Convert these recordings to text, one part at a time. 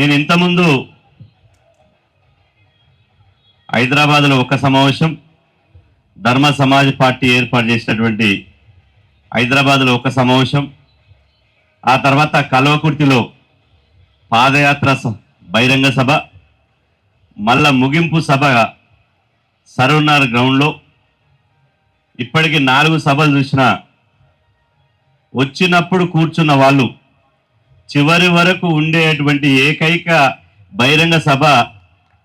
నేను ఇంతకుముందు హైదరాబాద్లో ఒక సమావేశం, ధర్మ సమాజ్ పార్టీ ఏర్పాటు చేసినటువంటి హైదరాబాద్లో ఒక సమావేశం, ఆ తర్వాత కల్వకుర్తిలో పాదయాత్ర బహిరంగ సభ, మళ్ళా ముగింపు సభ సర్వనార్ గ్రౌండ్లో, ఇప్పటికి 4 సభలు చూసిన వచ్చినప్పుడు కూర్చున్న వాళ్ళు చివరి వరకు ఉండేటువంటి ఏకైక బహిరంగ సభ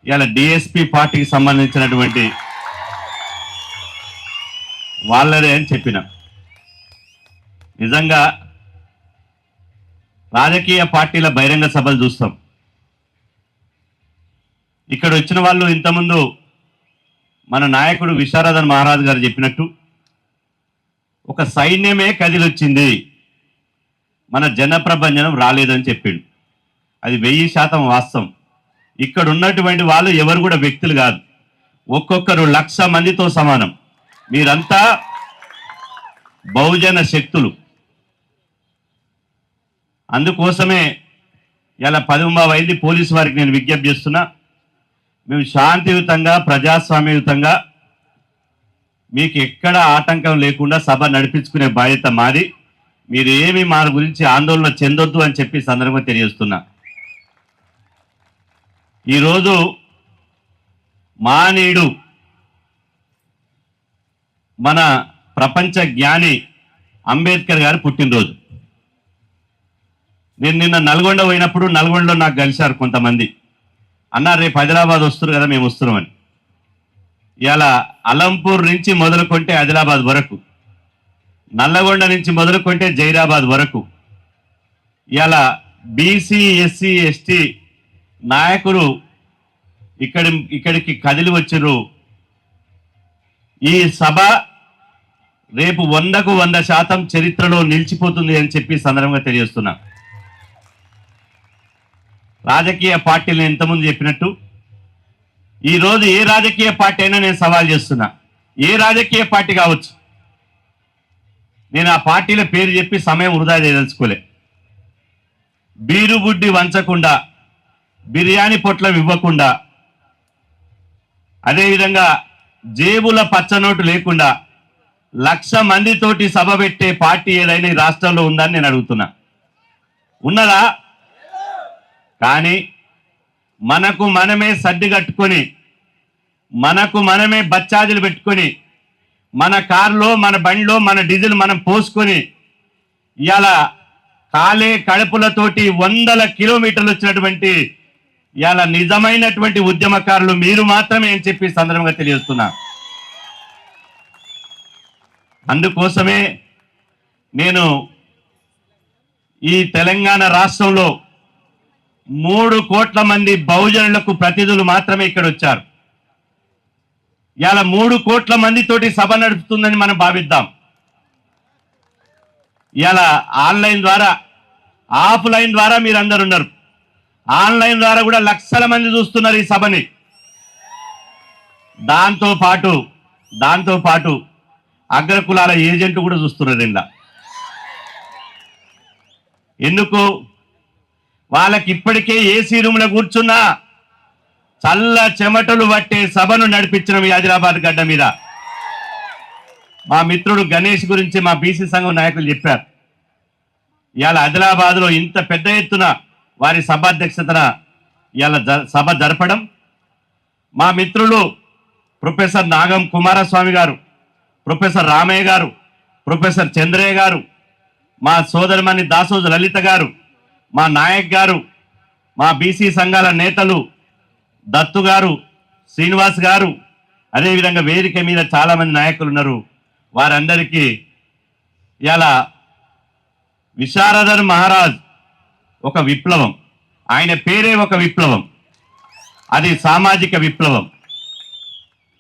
ఇలా డిఎస్పి పార్టీకి సంబంధించినటువంటి వాళ్ళదే అని చెప్పిన. నిజంగా రాజకీయ పార్టీల బహిరంగ సభలు చూస్తాం. ఇక్కడ వచ్చిన వాళ్ళు ఇంతకుముందు మన నాయకుడు విశారదన్ మహారాజ్ గారు చెప్పినట్టు ఒక సైన్యమే కదిలొచ్చింది, మన జనప్రబంజనం రాలేదని చెప్పిండు. అది 1000% వాస్తవం. ఇక్కడ ఉన్నటువంటి వాళ్ళు ఎవరు కూడా వ్యక్తులు కాదు, ఒక్కొక్కరు 1,00,000 మందితో సమానం. మీరంతా బహుజన శక్తులు. అందుకోసమే ఇలా 10:15 పోలీసు వారికి నేను విజ్ఞప్తి చేస్తున్నా, మేము శాంతియుతంగా ప్రజాస్వామ్యయుతంగా మీకు ఎక్కడ ఆటంకం లేకుండా సభ నడిపించుకునే బాధ్యత మాది. మీరు ఏమి మా గురించి ఆందోళన చెందొద్దు అని చెప్పి సందర్భంగా తెలియజేస్తున్నా. ఈరోజు మానీయుడు మన ప్రపంచ జ్ఞాని అంబేద్కర్ గారు పుట్టినరోజు. నేను నిన్న నల్గొండ పోయినప్పుడు నల్గొండలో నాకు కలిశారు కొంతమంది, అన్నారు రేపు హైదరాబాద్ వస్తున్నారు కదా, మేము వస్తున్నామని. ఇలా అలంపూర్ నుంచి మొదలుకొంటే ఆదిలాబాద్ వరకు, నల్లగొండ నుంచి మొదలుకొంటే జైరాబాద్ వరకు ఇలా బీసీ ఎస్సీ ఎస్టీ నాయకులు ఇక్కడికి కదిలి వచ్చారు. ఈ సభ రేపు 100కు 100% చరిత్రలో నిలిచిపోతుంది అని చెప్పి సందర్భంగా తెలియజేస్తున్నా. రాజకీయ పార్టీలు ఇంతకుముందు చెప్పినట్టు ఈరోజు ఏ రాజకీయ పార్టీ అయినా నేను సవాల్ చేస్తున్నా, ఏ రాజకీయ పార్టీ కావచ్చు. నేను ఆ పార్టీల పేరు చెప్పి సమయం వృధా చేయదలుచుకోలే. బీరుబుడ్డి వంచకుండా, బిర్యానీ పొట్లం ఇవ్వకుండా, అదేవిధంగా జేబుల పచ్చనోటు లేకుండా 1,00,000 మందితోటి సభ పెట్టే పార్టీ ఏదైనా ఈ రాష్ట్రంలో ఉందని నేను అడుగుతున్నా. ఉన్నదా? కానీ మనకు మనమే సర్ది కట్టుకొని, మనకు మనమే బచ్చాదులు పెట్టుకొని, మన కారులో మన బండిలో మన డీజిల్ మనం పోసుకొని ఇవాళ కాలే కడుపులతోటి 100 కిలోమీటర్లు వచ్చినటువంటి ఇవాళ నిజమైనటువంటి ఉద్యమకారులు మీరు మాత్రమే అని చెప్పి సందర్భంగా తెలియజేస్తున్నా. అందుకోసమే నేను ఈ తెలంగాణ రాష్ట్రంలో 3 కోట్ల మంది బహుజనులకు ప్రతినిధులు మాత్రమే ఇక్కడ వచ్చారు. ఇలా 3 కోట్ల మందితోటి సభ నడుపుతుందని మనం భావిద్దాం. ఇలా ఆన్లైన్ ద్వారా, ఆఫ్లైన్ ద్వారా మీరు అందరు ఉన్నారు. ఆన్లైన్ ద్వారా కూడా 1,00,000 మంది చూస్తున్నారు ఈ సభని. దాంతో పాటు అగ్రకులాల ఏజెంట్ కూడా చూస్తున్నారు. ఇలా ఎందుకు? వాళ్ళకి ఇప్పటికే ఏసీ రూమ్లో కూర్చున్నా చల్ల చెమటలు పట్టే సభను నడిపించిన ఈ ఆదిలాబాద్ గడ్డ మీద. మా మిత్రుడు గణేష్ గురించి మా బీసీ సంఘం నాయకులు చెప్పారు. ఇవాళ ఆదిలాబాద్లో ఇంత పెద్ద ఎత్తున వారి సభాధ్యక్షతన ఇవాళ సభ జరపడం, మా మిత్రులు ప్రొఫెసర్ నాగం కుమారస్వామి గారు, ప్రొఫెసర్ రామయ్య గారు, ప్రొఫెసర్ చంద్రయ్య గారు, మా సోదరిమణి దాసోజు లలిత గారు, మా నాయక్ గారు, మా బీసీ సంఘాల నేతలు దత్తు గారు, శ్రీనివాస్ గారు, అదేవిధంగా వేదిక మీద చాలామంది నాయకులు ఉన్నారు. వారందరికీ ఇలా విశారదన్ మహారాజ్ ఒక విప్లవం, ఆయన పేరే ఒక విప్లవం. అది సామాజిక విప్లవం.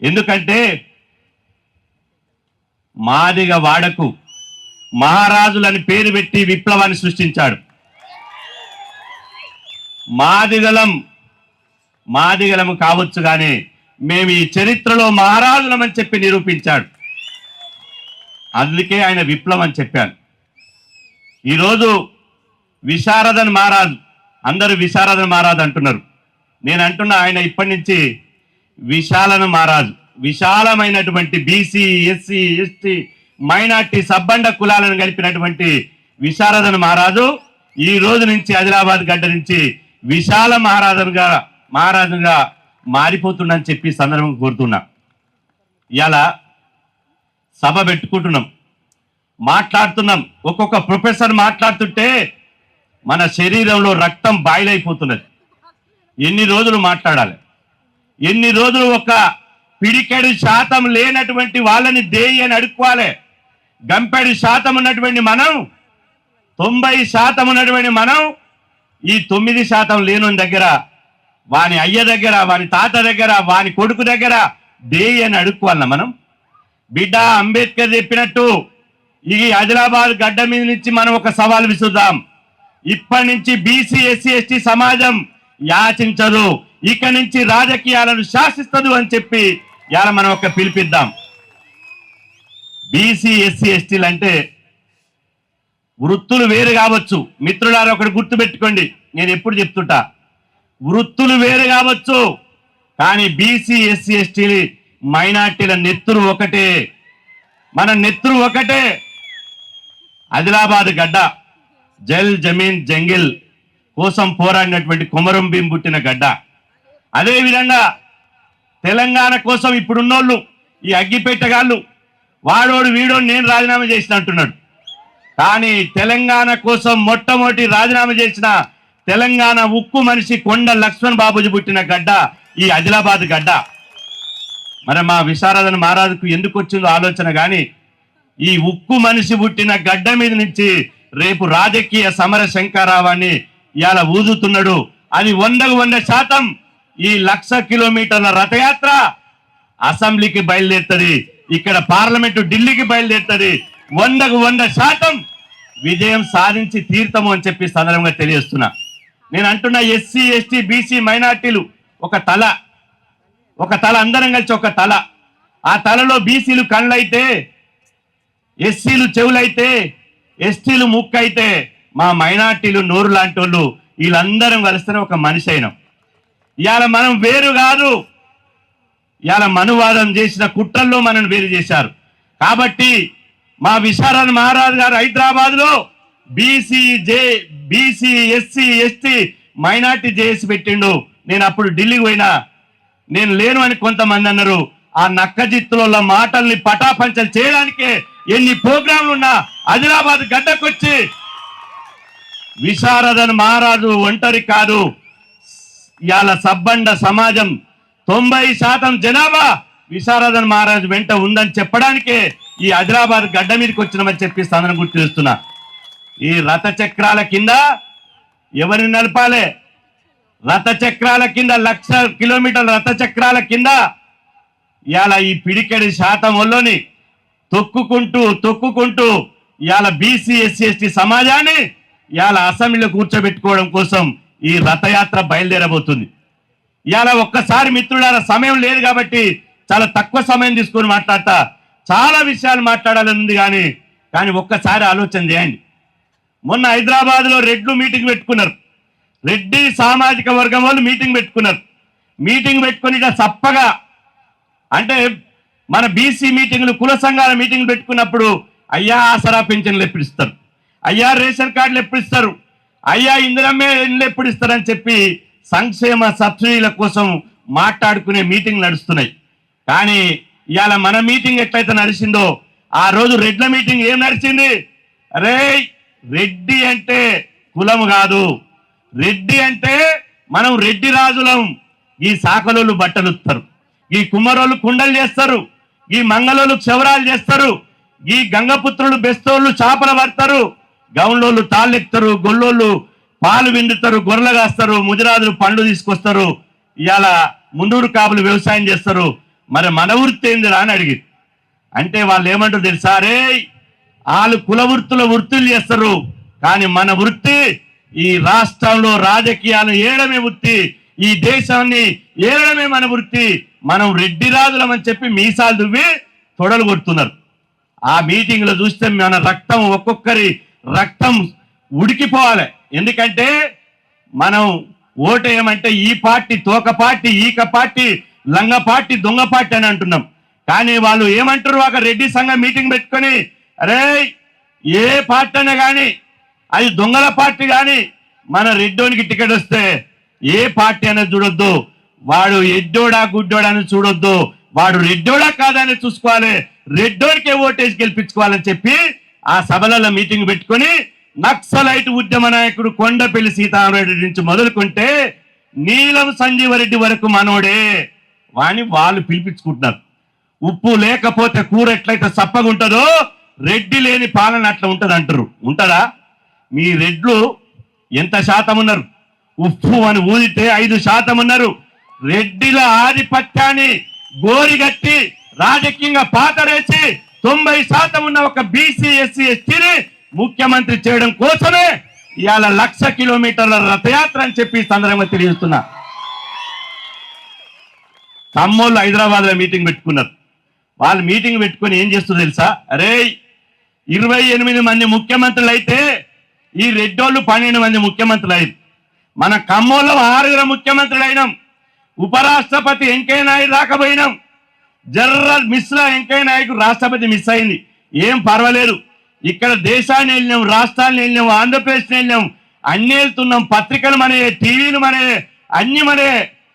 ఎందుకంటే మాదిగ వాడకు మహారాజులని పేరు పెట్టి విప్లవాన్ని సృష్టించాడు. మాదిగలము కావచ్చు కానీ మేము ఈ చరిత్రలో మహారాజులమని చెప్పి నిరూపించాడు. అందుకే ఆయన విప్లవం అని చెప్పాను. ఈరోజు విశారదన్ మహారాజు అందరూ విశారదను మహారాజు అంటున్నారు. నేను అంటున్నా ఆయన ఇప్పటి నుంచి విశాలను మహారాజు. విశాలమైనటువంటి బీసీ, ఎస్సీ, ఎస్టీ, మైనార్టీ, సబ్బండ కులాలను కలిపినటువంటి విశారదను మహారాజు ఈ రోజు నుంచి ఆదిలాబాద్ గడ్డ నుంచి విశాల మహారాజుగా మారిపోతుందని చెప్పి సందర్భం కోరుతున్నా. ఇలా సభ పెట్టుకుంటున్నాం, మాట్లాడుతున్నాం. ఒక్కొక్క ప్రొఫెసర్ మాట్లాడుతుంటే మన శరీరంలో రక్తం బాయిలైపోతున్నది. ఎన్ని రోజులు మాట్లాడాలి? ఎన్ని రోజులు ఒక పిడికెడు శాతం లేనటువంటి వాళ్ళని దేయి అని అడుక్కోవాలి? గంపెడు శాతం ఉన్నటువంటి మనం, 90% ఉన్నటువంటి మనం ఈ 9% లేని దగ్గర, వాని అయ్య దగ్గర, వాని తాత దగ్గర, వాని కొడుకు దగ్గర దేయి అని అడుక్కోవాలన్నా మనం? బిడ్డ, అంబేద్కర్ చెప్పినట్టు ఈ ఆదిలాబాద్ గడ్డ మీద నుంచి మనం ఒక సవాల్ విసురుదాం. ఇప్పటి నుంచి బీసీ, ఎస్సీ, ఎస్టీ సమాజం యాచించదు, ఇక నుంచి రాజకీయాలను శాసిస్తదు అని చెప్పి ఇవాళ మనం ఒక పిలిపిద్దాం. బీసీ, ఎస్సీ, ఎస్టీలు అంటే వృత్తులు వేరు కావచ్చు. మిత్రులారా ఒకటి గుర్తుపెట్టుకోండి, నేను ఎప్పుడు చెప్తుంటా, వృత్తులు వేరు కావచ్చు, కానీ బీసీ, ఎస్సీ, ఎస్టీ, మైనార్టీల నెత్తురు ఒకటే, మన నెత్తురు ఒకటే. ఆదిలాబాద్ గడ్డ జల్ జమీన్ జంగిల్ కోసం పోరాడినటువంటి కొమరం భీం పుట్టిన గడ్డ. అదేవిధంగా తెలంగాణ కోసం ఇప్పుడున్నోళ్ళు ఈ అగ్గిపెట్టగాళ్ళు, వాడోడు వీడోడు నేను రాజీనామా చేసిన అంటున్నాడు. కానీ తెలంగాణ కోసం మొట్టమొదటి రాజీనామా చేసిన తెలంగాణ ఉక్కు మనిషి కొండ లక్ష్మణ్ బాబుజీ పుట్టిన గడ్డ ఈ ఆదిలాబాద్ గడ్డ. మరి మా విశారదన్ మహారాజుకు ఎందుకు వచ్చిందో ఆలోచన, కానీ ఈ ఉక్కు మనిషి పుట్టిన గడ్డ మీద నుంచి రేపు రాజకీయ సమర శంకారావాన్ని ఇవాళ ఊదుతున్నాడు. అది 100% ఈ 1,00,000 కిలోమీటర్ల రథయాత్ర అసెంబ్లీకి బయలుదేరుతుంది, ఇక్కడ పార్లమెంటు ఢిల్లీకి బయలుదేరుతుంది. 100% విజయం సాధించి తీర్థము అని చెప్పి సందర్భంగా తెలియజేస్తున్నా. నేను అంటున్నా, ఎస్సీ, ఎస్టీ, బీసీ, మైనార్టీలు ఒక తల అందరం కలిసి ఒక తల. ఆ తలలో బీసీలు కళ్ళైతే, ఎస్సీలు చెవులైతే, ఎస్టీలు ముక్కైతే, మా మైనార్టీలు నోరు లాంటి వాళ్ళు, వీళ్ళందరం కలిస్తేనే ఒక మనిషి అయినాం. ఇవాళ మనం వేరు కాదు, ఇవాళ మనువాదం చేసిన కుట్రల్లో మనం వేరు చేశారు. కాబట్టి మా విశారదన్ మహారాజు గారు హైదరాబాద్ లో BC, SC, ST, minority JAC పెట్టిండు. నేను అప్పుడు ఢిల్లీకి పోయినా, నేను లేను అని కొంతమంది అన్నారు. ఆ నక్కజిత్తుల మాటల్ని పటాపంచలు చేయడానికే ఎన్ని ప్రోగ్రాంలు ఉన్నా ఆదిలాబాద్ గడ్డకొచ్చి విశారదన్ మహారాజు ఒంటరి కాదు, ఇవాళ సబ్బండ సమాజం 90% జనాభా విశారదన్ మహారాజు వెంట ఉందని చెప్పడానికే ఈ ఆదిలాబాద్ గడ్డ మీదకి వచ్చినామని చెప్పి సందర్భం గుర్తు చేస్తున్నా. ఈ రథ చక్రాల కింద ఎవరిని నడపాలి? రథ చక్రాల కింద 1,00,000 కిలోమీటర్ల రథ చక్రాల కింద ఇవాళ ఈ పిడికెడి శాతం వల్లోని తొక్కుకుంటూ ఇవాళ బీసీ, ఎస్సీ, ఎస్టీ సమాజాన్ని ఇవాళ అసెంబ్లీలో కూర్చోబెట్టుకోవడం కోసం ఈ రథయాత్ర బయలుదేరబోతుంది. ఇవాళ ఒక్కసారి మిత్రులారా, సమయం లేదు కాబట్టి చాలా తక్కువ సమయం తీసుకొని మాట్లాడతా. చాలా విషయాలు మాట్లాడాలని ఉంది, కానీ ఒక్కసారి ఆలోచన చేయండి. మొన్న హైదరాబాద్ లో రెడ్లు మీటింగ్ పెట్టుకున్నారు. రెడ్డి సామాజిక వర్గం వాళ్ళు మీటింగ్ పెట్టుకున్నారు. మీటింగ్ పెట్టుకుని చప్పగా, అంటే మన బీసీ మీటింగ్లు, కుల సంఘాల మీటింగ్ పెట్టుకున్నప్పుడు అయ్యా ఆసరా పింఛన్లు ఎప్పుడు ఇస్తారు, అయ్యా రేషన్ కార్డులు ఎప్పుడు ఇస్తారు, అయ్యా ఇందిరమ్మే ఇళ్ళు ఎప్పుడు ఇస్తారని చెప్పి సంక్షేమ సబ్సిడీల కోసం మాట్లాడుకునే మీటింగ్ నడుస్తున్నాయి. కానీ ఇవాళ మన మీటింగ్ ఎట్లయితే నడిచిందో, ఆ రోజు రెడ్ల మీటింగ్ ఏం నడిచింది? అరే, రెడ్డి అంటే కులం కాదు, రెడ్డి అంటే మనం రెడ్డి రాజులం. ఈ సాకలోళ్ళు బట్టలు ఉత్తారు, ఈ కుమ్మరోళ్ళు కుండలు చేస్తారు, ఈ మంగళోళ్ళు క్షవరాలు చేస్తారు, ఈ గంగపుత్రులు బెస్తోళ్ళు చేపలు పడతారు, గౌన్లోళ్ళు తాళ్ళెక్తారు, గొల్లోళ్ళు పాలు విండుతారు, గొర్రెలు కాస్తారు, ముదిరాజులు పండ్లు తీసుకొస్తారు, ఇవాళ ముండూరు కాపులు వ్యవసాయం చేస్తారు. మరి మన వృత్తి ఏందిరా అని అడిగి, అంటే వాళ్ళు ఏమంటారు తెలుసా? రే, వాళ్ళు కుల వృత్తులు చేస్తారు, కానీ మన వృత్తి ఈ రాష్ట్రంలో రాజకీయాలు ఏడమే వృత్తి, ఈ దేశాన్ని ఏడమే మన వృత్తి. మనం రెడ్డి రాజులం అని చెప్పి మీసాలు దువ్వి తొడలు కొడుతున్నారు. ఆ మీటింగ్ లో చూస్తే మన రక్తం, ఒక్కొక్కరి రక్తం ఉడికిపోవాలి. ఎందుకంటే మనం ఓటేయమంటే ఈ పార్టీ తోక పార్టీ, ఈక పార్టీ, లంగ పార్టీ, దొంగ పార్టీ అని అంటున్నాం. కానీ వాళ్ళు ఏమంటారు, ఒక రెడ్డి సంఘం మీటింగ్ పెట్టుకొని, అరే ఏ పార్టీ అయినా కానీ అది దొంగల పార్టీ, కానీ మన రెడ్డోనికి టికెట్ వస్తే ఏ పార్టీ అనేది చూడొద్దు, వాడు ఎడ్డోడా గుడ్డోడా అని చూడొద్దు, వాడు రెడ్డోడా కాదని చూసుకోవాలి, రెడ్డోడికే ఓటేసి గెలిపించుకోవాలని చెప్పి ఆ సభలలో మీటింగ్ పెట్టుకొని నక్సలైట్ ఉద్యమ నాయకుడు కొండపల్లి సీతారామరెడ్డి నుంచి మొదలుకుంటే నీలం సంజీవరెడ్డి వరకు మనోడే వాని వాళ్ళు పిలిపించుకుంటున్నారు. ఉప్పు లేకపోతే కూర ఎట్లయితే సప్పగా ఉంటుందో రెడ్డి లేని పాలన అట్లా ఉంటుంది అంటారు. ఉంటుందా? మీ రెడ్లు ఎంత శాతం ఉన్నారు? ఉప్పు అని ఊదితే 5% ఉన్నారు. రెడ్డిల ఆధిపత్యాన్ని గోరిగట్టి రాజకీయంగా పాతరేసి 90% ఉన్న ఒక బీసీ ఎస్సీ ఎస్టీని ముఖ్యమంత్రి చేయడం కోసమే ఇవాళ 1,00,000 కిలోమీటర్ల రథయాత్ర అని చెప్పి సందర్భంగా తెలియజేస్తున్నా. ఖమ్మంలో హైదరాబాద్ లో మీటింగ్ పెట్టుకున్నారు. వాళ్ళు మీటింగ్ పెట్టుకుని ఏం చేస్తుందో తెలుసా? అరే 28 మంది ముఖ్యమంత్రులు అయితే ఈ రెడ్డోళ్ళు 12 మంది ముఖ్యమంత్రులు అయ్యారు. మన ఖమ్మంలో 6 ముఖ్యమంత్రులు అయినాం. ఉపరాష్ట్రపతి వెంకయ్య నాయుడు రాకపోయినాం. జనరల్ మిశ్రా వెంకయ్య నాయుడు రాష్ట్రపతి మిస్ అయింది. ఏం పర్వాలేదు, ఇక్కడ దేశాన్ని వెళ్ళినాం, రాష్ట్రాన్ని వెళ్ళినాం, ఆంధ్రప్రదేశ్ని వెళ్ళినాం, అన్ని వెళ్తున్నాం. పత్రికలు మనే, టీవీలు మనే, అన్ని మనే.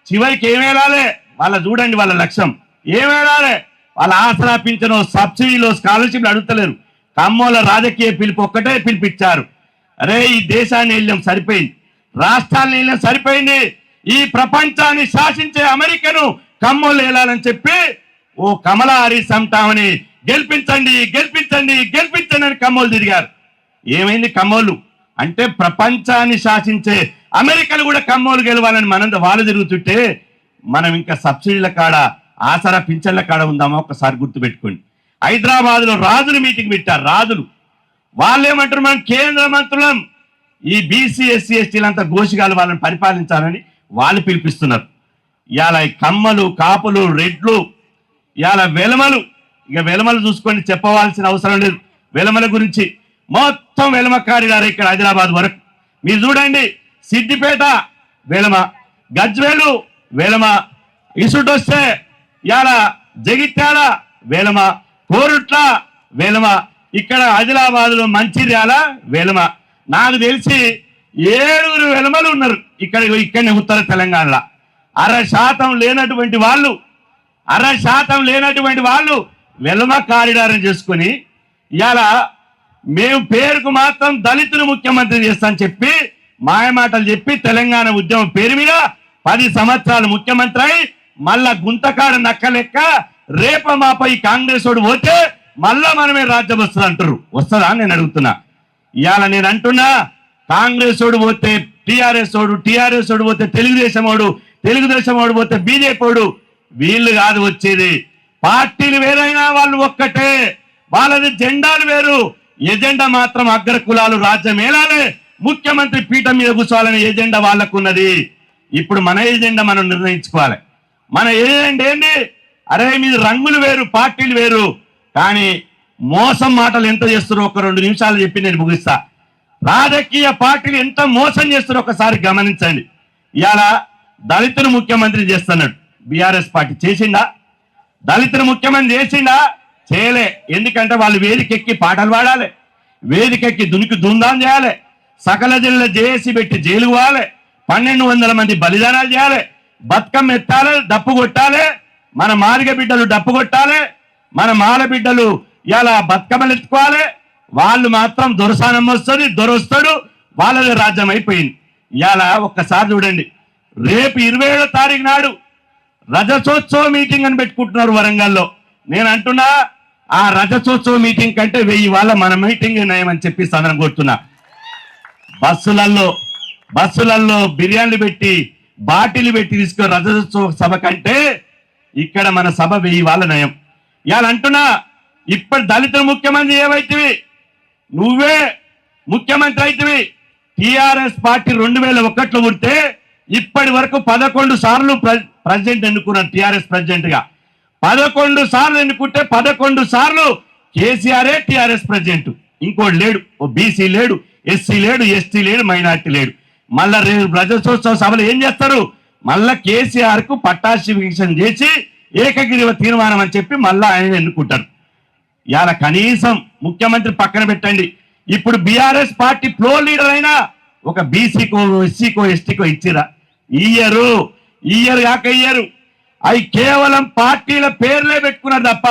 చివరికి ఏం వెళ్ళాలి? వాళ్ళ చూడండి, వాళ్ళ లక్ష్యం ఏం వెళ్ళాలి? వాళ్ళ ఆసరా పింఛను, సబ్సిడీలో, స్కాలర్షిప్లు అడుగుతలేరు. ఖమ్మంలో రాజకీయ పిలుపు ఒక్కటే పిలిపించారు. అరే ఈ దేశాన్ని వెళ్ళాం సరిపోయింది, రాష్ట్రాన్ని వెళ్ళాం సరిపోయింది, ఈ ప్రపంచాన్ని శాసించే అమెరికను ఖమ్మంలో వెళ్ళాలని చెప్పి ఓ కమలా హారిస్ అంటామని గెలిపించండి గెలిపించండి గెలిపించండి అని ఖమ్మోలు తిరిగారు. ఏమైంది? ఖమ్మోలు అంటే ప్రపంచాన్ని శాసించే అమెరికలు కూడా ఖమ్మోలు గెలవాలని మనంత వాళ్ళు తిరుగుతుంటే మనం ఇంకా సబ్సిడీల కాడ, ఆసరా పింఛన్ల కాడ ఉందామా? ఒకసారి గుర్తుపెట్టుకోండి. హైదరాబాద్ లో రాజులు మీటింగ్ పెట్టారు. రాజులు వాళ్ళు ఏమంటారు? మనం కేంద్ర మంత్రులం, ఈ బీసీ ఎస్సీ ఎస్టీలంతా గోషిగాలు వాళ్ళని పరిపాలించాలని వాళ్ళు పిలిపిస్తున్నారు. ఇవాళ కమ్మలు, కాపులు, రెడ్లు, ఇవాళ వెలమలు. ఇక వెలమలు చూసుకొని చెప్పవలసిన అవసరం లేదు. వెలమల గురించి మొత్తం వెలమ కారిడార్ ఇక్కడ హైదరాబాద్ వరకు మీరు చూడండి. సిద్దిపేట వెలమ, గజ్వేలు వెలమ, ఇసుటొస్తే ఇవాళ జగిత్యాల వెలమ, కోరుట్ల వెలమ, ఇక్కడ ఆదిలాబాద్ లో మంచిర్యాల వెలమ. నాకు తెలిసి 7 వెలమలు ఉన్నారు ఇక్కడనే ఉత్తర తెలంగాణలో. 0.5% లేనటువంటి వాళ్ళు వెలమ కారిడార్ చేసుకుని ఇవాళ మేము పేరుకు మాత్రం దళితులు ముఖ్యమంత్రి చేస్తామని చెప్పి మాయమాటలు చెప్పి తెలంగాణ ఉద్యమం పేరు మీద 10 సంవత్సరాలు ముఖ్యమంత్రి అయి మళ్ళా గుంతకాడ నక్కలెక్క రేప మాపై కాంగ్రెస్ వాడు పోతే మళ్ళా మనమే రాజ్యం వస్తుంది అంటారు. వస్తుందా నేను అడుగుతున్నా. ఇవాళ నేను అంటున్నా, కాంగ్రెస్ వాడు పోతే టీఆర్ఎస్ వాడు, టీఆర్ఎస్ వాడు పోతే తెలుగుదేశం వాడు, తెలుగుదేశం వాడు పోతే బీజేపీ వాడు. వీళ్ళు కాదు వచ్చేది. పార్టీలు వేరైనా వాళ్ళు ఒక్కటే, వాళ్ళది జెండాలు వేరు. ఎజెండా మాత్రం అగ్ర కులాలు రాజ్యం ఏలాలే, ముఖ్యమంత్రి పీఠం మీద కూర్చోవాలనే ఎజెండా వాళ్ళకున్నది. ఇప్పుడు మన ఎజెండా మనం నిర్ణయించుకోవాలి. మన ఎజెండా ఏంటి? అరే మీది రంగులు వేరు, పార్టీలు వేరు, కానీ మోసం మాటలు ఎంత చేస్తారో ఒక 2 నిమిషాలు చెప్పి నేను ముగిస్తా. రాజకీయ పార్టీలు ఎంత మోసం చేస్తారో ఒకసారి గమనించండి. ఇవాళ దళితులు ముఖ్యమంత్రి చేస్తున్నాడు బీఆర్ఎస్ పార్టీ. చేసిండా? దళితులు ముఖ్యమంత్రి చేసిండా? చేయలే. ఎందుకంటే వాళ్ళు వేదికెక్కి పాటలు పాడాలి, వేదికెక్కి దునికి దుందాం చేయాలి, సకల జిల్లా జేఏసీ పెట్టి జైలు పోవాలి, 1200 మంది బలిదానాలు చేయాలి, బతుకమ్మ ఎత్తాలి, డప్పు కొట్టాలి, మన మాదిగ బిడ్డలు డప్పు కొట్టాలి, మన మాల బిడ్డలు ఇలా బతుకమ్మలు ఎత్తుకోవాలి. వాళ్ళు మాత్రం దొరసానం వస్తుంది, దొరొస్తాడు, వాళ్ళది రాజ్యం అయిపోయింది. ఇవాళ ఒక్కసారి చూడండి, రేపు 27వ తారీఖు నాడు రజతోత్సవ మీటింగ్ అని పెట్టుకుంటున్నారు వరంగల్లో. నేను అంటున్నా, ఆ రజతోత్సవ మీటింగ్ కంటే 1000 వాళ్ళ మన మీటింగ్ నయమని చెప్పి సందర్భం కొడుతున్నా. బస్సులలో బిర్యానీలు పెట్టి, బాటిల్ పెట్టి తీసుకుని రజతోత్సవ సభ కంటే ఇక్కడ మన సభ 1000 వాళ్ళ నయం. ఇవాళ అంటున్నా, ఇప్పుడు దళితుల ముఖ్యమంత్రి ఏమైతివి? నువ్వే ముఖ్యమంత్రి అయితివి. టిఆర్ఎస్ పార్టీ 2001లో పుడితే ఇప్పటి వరకు 11 సార్లు ప్రెసిడెంట్ ఎన్నుకున్నారు. టిఆర్ఎస్ ప్రెసిడెంట్ గా 11 సార్లు ఎన్నుకుంటే 11 సార్లు కేసీఆరే టిఆర్ఎస్ ప్రెసిడెంట్. ఇంకోటి లేడు. ఓ బీసీ లేడు, ఎస్సీ లేడు, ఎస్టీ లేడు, మైనార్టీ లేడు. మళ్ళా రేపు ప్రజాసోత్సవ సభలు ఏం చేస్తారు? మళ్ళా కేసీఆర్ కు పట్టాభిషేకం చేసి ఏకగ్రీవ తీర్మానం అని చెప్పి మళ్ళా ఆయన ఎన్నుకుంటారు. ఇవాళ కనీసం ముఖ్యమంత్రి పక్కన పెట్టండి, ఇప్పుడు బీఆర్ఎస్ పార్టీ ఫ్లో లీడర్ అయినా ఒక బీసీకో ఎస్సీకో ఎస్టీకో ఇచ్చిరా? ఇయ్యరు కాక ఇయ్యరు. అవి కేవలం పార్టీల పేర్లే పెట్టుకున్నారు తప్ప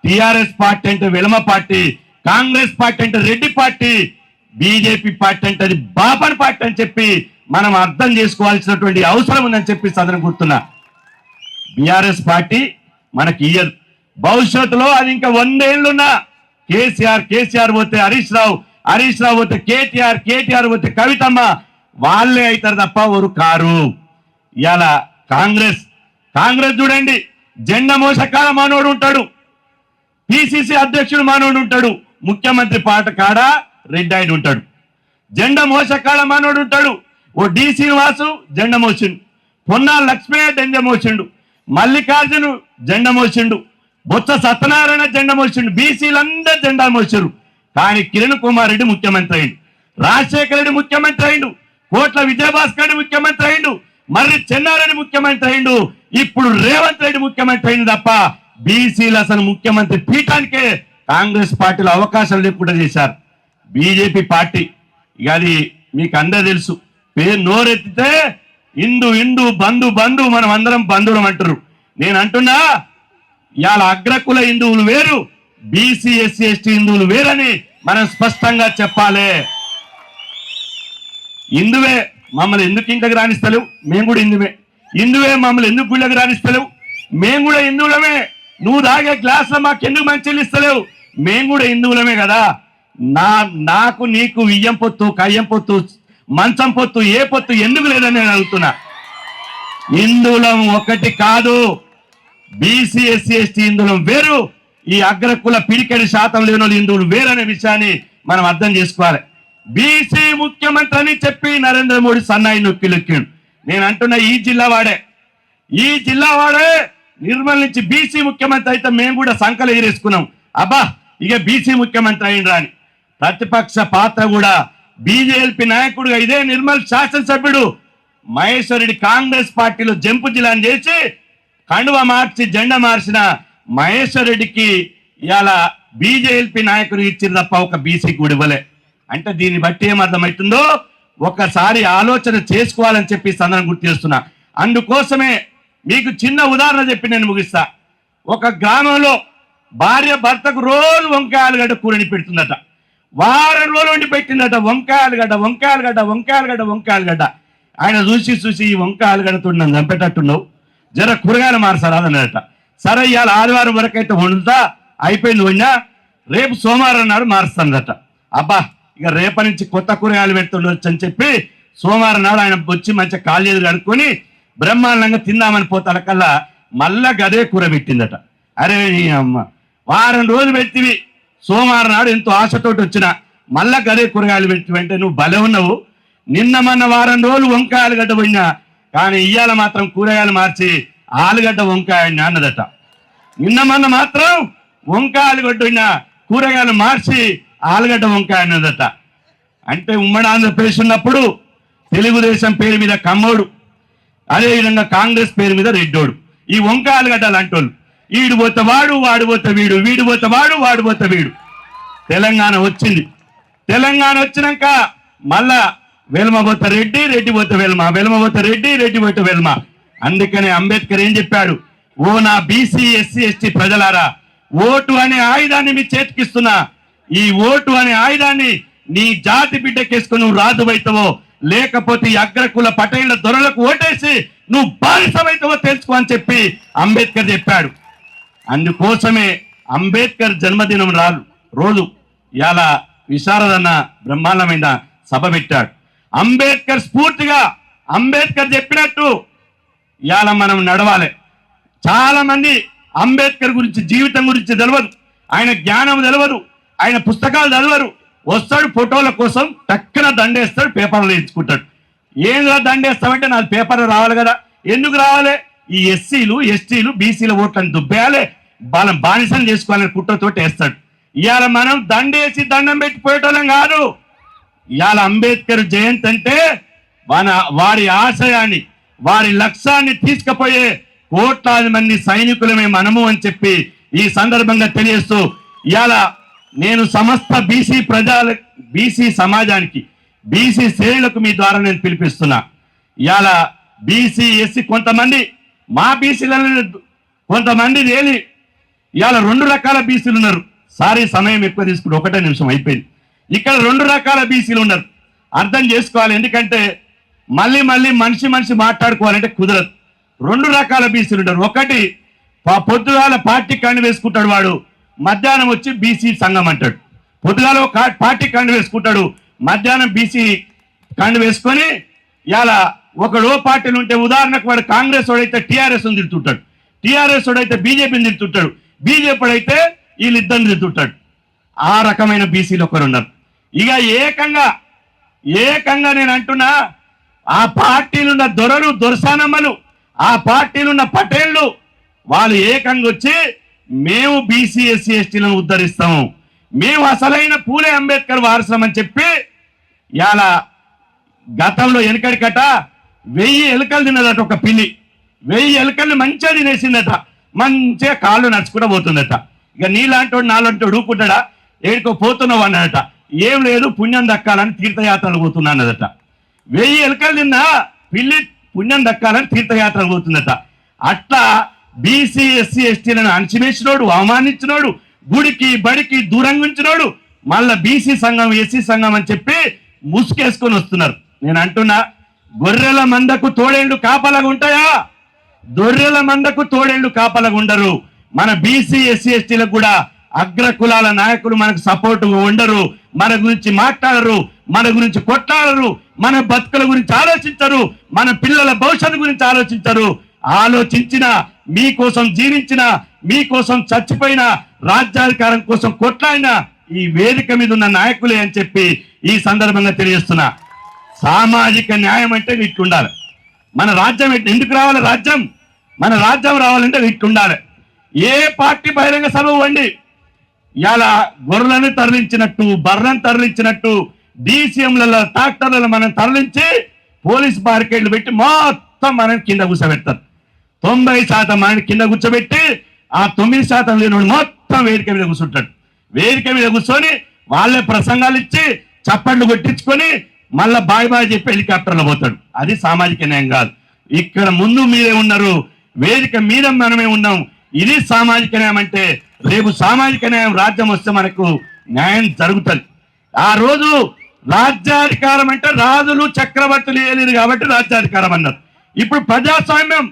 టిఆర్ఎస్ పార్టీ అంటే వెలమ పార్టీ, కాంగ్రెస్ పార్టీ అంటే రెడ్డి పార్టీ, బీజేపీ పార్టీ అంటే అది బాపన్ పార్టీ అని చెప్పి మనం అర్థం చేసుకోవాల్సినటువంటి అవసరం ఉందని చెప్పి సదనం గుర్తున్నా. బీఆర్ఎస్ పార్టీ మనకి ఇయ్యదు. భవిష్యత్తులో అది ఇంకా 100 ఏళ్ళున్నా కేసీఆర్ పోతే హరీష్ రావు పోతే కేటీఆర్ పోతే కవితమ్మ, వాళ్ళే అవుతారు తప్ప ఎవరు కారు. ఇవాళ కాంగ్రెస్ చూడండి, జెండా మోసకాల మానవుడు ఉంటాడు, పిసిసి అధ్యక్షుడు మానవుడు ఉంటాడు, ముఖ్యమంత్రి పాట కాడ రెడ్డి ఆయన ఉంటాడు. జెండా మోసకాల మానవుడు ఉంటాడు. ఓ డి శ్రీనివాసు జెండా మోసిండు, పొన్నాల లక్ష్మయ్య జెండా మోసిండు, మల్లికార్జును జెండా మోసిండు, బొత్స సత్యనారాయణ జెండా మోసిండు, బీసీలందరూ జెండా మోసారు. కానీ కిరణ్ కుమార్ రెడ్డి ముఖ్యమంత్రి అయిండు, రాజశేఖర రెడ్డి ముఖ్యమంత్రి అయిండు, కోట్ల విజయభాస్కర్ రెడ్డి ముఖ్యమంత్రి అయిండు, మర్రి చెన్నారెడ్డి ముఖ్యమంత్రి అయిండు, ఇప్పుడు రేవంత్ రెడ్డి ముఖ్యమంత్రి అయింది తప్ప బీసీలు అసలు ముఖ్యమంత్రి పీఠానికే కాంగ్రెస్ పార్టీలో అవకాశం లేకుండా చేశారు. బీజేపీ పార్టీ ఇక అది మీకు అందరూ తెలుసు, పేరు నోరెత్తితే ఇందు బంధు మనం అందరం బంధువులం అంటారు. నేను అంటున్నా ఇవాళ అగ్రకుల హిందువులు వేరు, బీసీ ఎస్సీ ఎస్టీ హిందువులు వేరని మనం స్పష్టంగా చెప్పాలి. హిందువే మమ్మల్ని ఎందుకు ఇంటికి రాణిస్తలేవు? మేము కూడా హిందువే మమ్మల్ని ఎందుకు గుళ్ళకి రాణిస్తలేవు? మేము కూడా హిందువులమే. నువ్వు తాగే గ్లాసులో మాకు ఎందుకు మంచిలు ఇస్తలేవు? మేము కూడా హిందువులమే కదా. నాకు నీకు వియ్యం పొత్తు, కయ్యం పొత్తు, మంచం పొత్తు, ఏ పొత్తు ఎందుకు లేదని నేను అడుగుతున్నా. హిందువులం ఒకటి కాదు, బీసీ ఎస్సీ ఎస్టీ హిందువులం వేరు, ఈ అగ్రకుల పిడికెడి శాతం లేని వాళ్ళు హిందువులు వేరనే విషయాన్ని మనం అర్థం చేసుకోవాలి. బీసీ ముఖ్యమంత్రి అని చెప్పి నరేంద్ర మోడీ సన్నాయి నొక్కిండు. నేను అంటున్నా ఈ జిల్లా వాడే నిర్మల్ నుంచి బీసీ ముఖ్యమంత్రి అయితే మేము కూడా సంకలు ఎగిరేసుకున్నాం. అబ్బా ఇక బీసీ ముఖ్యమంత్రి అయిండ్రా అని. ప్రతిపక్ష పాత్ర కూడా బీజేపీ నాయకుడుగా ఇదే నిర్మల్ శాసనసభ్యుడు మహేశ్వర్ రెడ్డి కాంగ్రెస్ పార్టీలో జంపు జిల్లాని చేసి కండువ మార్చి జెండా మార్చిన మహేశ్వర్ రెడ్డికి ఇవాళ బీజేపీ నాయకుడు ఇచ్చింది తప్ప ఒక బీసీ కూడా ఇవ్వలే. అంటే దీన్ని బట్టి ఏమర్థమవుతుందో ఒకసారి ఆలోచన చేసుకోవాలని చెప్పి సందర్భం గుర్తు చేస్తున్నా. అందుకోసమే మీకు చిన్న ఉదాహరణ చెప్పి నేను ముగిస్తా. ఒక గ్రామంలో భార్య భర్తకు రోజు వంకాయ ఆలుగడ్డ కూరని పెడుతుందట. వారం రోజులు వండి పెట్టిందట. వంకాయ ఆలుగడ్డ. ఆయన చూసి ఈ వంకాయ ఆలుగడ్డతో నన్ను చంపేటట్టున్నావు, జర కూరగాయలు మార్చాలన్నదట. సరే ఇవాళ ఆదివారం వరకు అయితే వండుతా, అయిపోయింది వండా, రేపు సోమవారం నాడు మారుస్తానదట. అబ్బా ఇక రేపటి నుంచి కొత్త కూరగాయలు పెడుతుండొచ్చు అని చెప్పి సోమవారం నాడు ఆయన వచ్చి మంచిగా కాలేజీలు కడుక్కొని బ్రహ్మాండంగా తిందామని పోతాలకల్లా మళ్ళా గదే కూర పెట్టిందట. అరే అమ్మ, వారం రోజులు పెట్టివి, సోమవారం నాడు ఎంతో ఆశతోటి వచ్చిన మళ్ళా గదే కూరగాయలు పెట్టివంటే నువ్వు భలే ఉన్నావు. నిన్న మొన్న వారం రోజులు వంకాయ ఆలుగడ్డ పోయినా, కానీ ఇవాళ మాత్రం కూరగాయలు మార్చి ఆలుగడ్డ వంకాయ అన్నదట. నిన్న మొన్న మాత్రం వంకాయ ఆలుగడ్డ పోయినా కూరగాయలు మార్చి ఆలుగడ్డ వంకాయ అన్నదట. అంటే ఉమ్మడి ఆంధ్రప్రదేశ్ ఉన్నప్పుడు తెలుగుదేశం పేరు మీద కమ్మోడు, అదేవిధంగా కాంగ్రెస్ పేరు మీద రెడ్డోడు. ఈ వంకాయ ఆలుగడ్డ లాంటోళ్ళు, ఈడు పోతే వాడు, వాడు పోతే వీడు, వీడు పోతే వాడు పోతే వీడు. తెలంగాణ వచ్చింది. తెలంగాణ వచ్చినాక మళ్ళా వెల్మ పోతే రెడ్డి, రెడ్డి పోతే వెల్మ, వెల్మ పోతే రెడ్డి, రెడ్డి పోతే వెల్మ. అందుకనే అంబేద్కర్ ఏం చెప్పాడు? ఓ నా బీసీ ఎస్సీ ఎస్టీ ప్రజలారా, ఓటు అనే ఆయుధాన్ని మీ చేతికిస్తున్నా. ఈ ఓటు అనే ఆయుధాన్ని నీ జాతి బిడ్డకేసుకుని నువ్వు రాజువైతావో, లేకపోతే ఈ అగ్రకుల పటేళ్ల దొరలకు ఓటేసి నువ్వు బానిసమైతావో తెలుసుకో అని చెప్పి అంబేద్కర్ చెప్పాడు. అందుకోసమే అంబేద్కర్ జన్మదినం రోజు ఇవాళ విశారదన్న బ్రహ్మాండమైన సభ పెట్టాడు. అంబేద్కర్ స్ఫూర్తిగా అంబేద్కర్ చెప్పినట్టు ఇవాళ మనం నడవాలి. చాలా మంది అంబేద్కర్ గురించి, జీవితం గురించి తెలియదు, ఆయన జ్ఞానం తెలియదు, ఆయన పుస్తకాలు చదవరు. వస్తాడు ఫోటోల కోసం టక్కన దండేస్తాడు, పేపర్లు ఎంచుకుంటాడు. ఏంగా దండేస్తామంటే నాది పేపర్లు రావాలి కదా. ఎందుకు రావాలి? ఈ ఎస్సీలు ఎస్టీలు బీసీల ఓట్లను దుబ్బేయాలి, వాళ్ళని బానిసం చేసుకోవాలని కుట్రతోటి వేస్తాడు. ఇవాళ మనం దండేసి దండం పెట్టిపోయేటోళ్ళం కాదు. ఇవాళ అంబేద్కర్ జయంతి అంటే వారి ఆశయాన్ని వారి లక్ష్యాన్ని తీసుకుపోయే కోట్లాది మంది సైనికులమే మనము అని చెప్పి ఈ సందర్భంగా తెలియజేస్తూ ఇవాళ నేను సమస్త బీసీ సమాజానికి బీసీ శ్రేణులకు మీ ద్వారా నేను పిలిపిస్తున్నా. ఇవాళ బీసీ ఎస్సీ కొంతమంది మా బీసీలను కొంతమంది తేలి ఇవాళ 2 రకాల బీసీలు ఉన్నారు. సారీ సమయం ఎక్కువ తీసుకుంటే 1 నిమిషం అయిపోయింది. ఇక్కడ 2 రకాల బీసీలు ఉన్నారు, అర్థం చేసుకోవాలి. ఎందుకంటే మళ్ళీ మనిషి మాట్లాడుకోవాలంటే కుదరదు. 2 రకాల బీసీలు ఉంటారు. ఒకటి పొద్దుగాల పార్టీ కండు వేసుకుంటాడు, వాడు మధ్యాహ్నం వచ్చి బీసీ సంఘం అంటాడు. పొద్దుగాల పార్టీ కండు వేసుకుంటాడు, మధ్యాహ్నం బీసీ కండు వేసుకొని ఇలా ఒకడో పార్టీలు ఉంటే ఉదాహరణకు వాడు కాంగ్రెస్ వాడైతే టీఆర్ఎస్ తిడుతుంటాడు, టీఆర్ఎస్ వాడైతే బీజేపీని తిడుతుంటాడు, బీజేపీ అయితే వీళ్ళిద్దరిని తిడుతుంటాడు. ఆ రకమైన బీసీలు ఒకరు ఉన్నారు. ఇక ఏకంగా నేను అంటున్నా, ఆ పార్టీలున్న దొరలు దొరసానమ్మలు, ఆ పార్టీలున్న పటేళ్లు వాళ్ళు ఏకంగా వచ్చి మేము బీసీ ఎస్సీ ఎస్టీలను ఉద్ధరిస్తాము, మేము అసలైన పూలే అంబేద్కర్ వారసులం అని చెప్పి ఇవాళ గతంలో వెనకడికట 1000 ఎలుకలు తిన్నదట ఒక పిల్లి. 1000 ఎలుకల్ని మంచిగా తినేసిందట, మంచిగా కాళ్ళు నడుచుకుంటూ పోతుందట. ఇక నీలాంటోడు నాలాంటోడు ఊరుకుంటాడా, ఏడుకో పోతున్నావు అన్నదట. ఏం లేదు పుణ్యం దక్కాలని తీర్థయాత్రలు పోతున్నా అన్నదట. 1000 ఎలుకలు తిన్నా పిల్లి పుణ్యం దక్కాలని తీర్థయాత్రలు పోతుందట. అట్లా బీసీ ఎస్సీ ఎస్టీలను అణచివేసినోడు, అవమానించినోడు, గుడికి బడికి దూరంగా ఉంచినోడు మళ్ళా బీసీ సంఘం ఎస్సీ సంఘం అని చెప్పి ముసుకేసుకొని వస్తున్నారు. నేను అంటున్నా, గొర్రెల మందకు తోడేళ్లు కాపలాగా ఉంటాయా? దొర్రెల మందకు తోడేళ్లు కాపలాగా ఉండరు. మన బీసీ ఎస్సీ ఎస్టీలకు కూడా అగ్ర కులాల నాయకులు మనకు సపోర్టుగా ఉండరు, మన గురించి మాట్లాడరు, మన గురించి కొట్లాడరు, మన బతుకుల గురించి ఆలోచించరు, మన పిల్లల భవిష్యత్తు గురించి ఆలోచించరు. ఆలోచించిన మీకోసం జీవించిన మీకోసం చచ్చిపోయిన రాజ్యాధికారం కోసం కొట్లాడిన ఈ వేదిక మీద ఉన్న నాయకులే అని చెప్పి ఈ సందర్భంగా తెలియజేస్తున్నా. సామాజిక న్యాయం అంటే ఇట్లుండాలి. మన రాజ్యం ఎందుకు రావాలి? మన రాజ్యం రావాలంటే ఇట్లుండాలి. ఏ పార్టీ బహిరంగ సభ ఇవ్వండి, ఇలా గొర్రెలను తరలించినట్టు బర్రెలను తరలించినట్టు డీసీఎంలలో ట్రాక్టర్లలో మనం తరలించి పోలీస్ బారికేడ్లు పెట్టి మొత్తం మనం కింద కూర్చోబెడతారు. 90% మనం కింద కూర్చోబెట్టి ఆ 9% లేని మొత్తం వేదిక మీద కూర్చుంటాడు. వేదిక మీద కూర్చొని వాళ్ళే ప్రసంగాలు ఇచ్చి చప్పట్లు కొట్టించుకొని మళ్ళా బాయ్ చెప్పి హెలికాప్టర్లో పోతాడు. అది సామాజిక న్యాయం కాదు. ఇక్కడ ముందు మీరే ఉన్నారు, వేదిక మీద మనమే ఉన్నాం. ఇది సామాజిక న్యాయం అంటే. రేపు సామాజిక న్యాయం రాజ్యం వస్తే మనకు న్యాయం జరుగుతుంది. ఆ రోజు రాజ్యాధికారం అంటే రాజులు చక్రవర్తులు ఏలేదు కాబట్టి రాజ్యాధికారం అన్నారు. ఇప్పుడు ప్రజాస్వామ్యం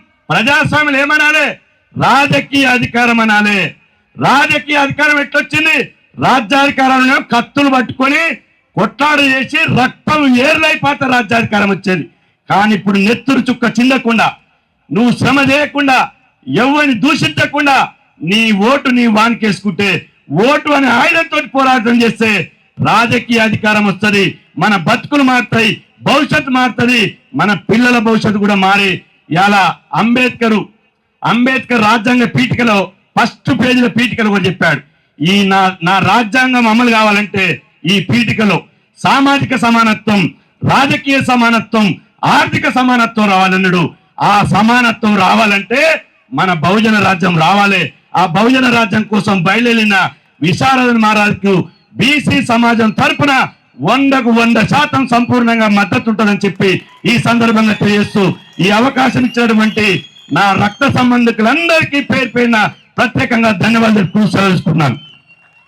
ఏమనాలి? రాజకీయ అధికారం అనాలి. రాజకీయ అధికారం ఎట్లొచ్చింది? రాజ్యాధికారంలో కత్తులు పట్టుకొని కొట్లాడ చేసి రక్తం ఏర్లైపోతే రాజ్యాధికారం వచ్చేది. కానీ ఇప్పుడు నెత్తురు చుక్క చిందకుండా, నువ్వు శ్రమ చేయకుండా, ఎవరిని దూషించకుండా నీ ఓటు నీ వానికేసుకుంటే, ఓటు అనే ఆయుధంతో పోరాటం చేస్తే రాజకీయ అధికారం వస్తుంది, మన బతుకులు మారుతాయి, భవిష్యత్తు మారుతుంది, మన పిల్లల భవిష్యత్తు కూడా మారి. ఇలా అంబేద్కర్ రాజ్యాంగ పీఠికలో ఫస్ట్ పేజీల పీఠికలో కూడా చెప్పాడు, ఈ నా రాజ్యాంగం అమలు కావాలంటే ఈ పీఠికలో సామాజిక సమానత్వం, రాజకీయ సమానత్వం, ఆర్థిక సమానత్వం రావాలన్నాడు. ఆ సమానత్వం రావాలంటే మన బహుజన రాజ్యం రావాలి. ఆ బహుజన రాజ్యం కోసం బయలుదేరిన విశారద మహారాజుకు బీసీ సమాజం తరపున 100కు 100% సంపూర్ణంగా మద్దతు ఉంటుందని చెప్పి ఈ సందర్భంగా తెలియజేస్తూ ఈ అవకాశం ఇచ్చినటువంటి నా రక్త సంబంధికులందరికీ పేరు పేరున ప్రత్యేకంగా ధన్యవాదాలు తెలుపుతున్నాను.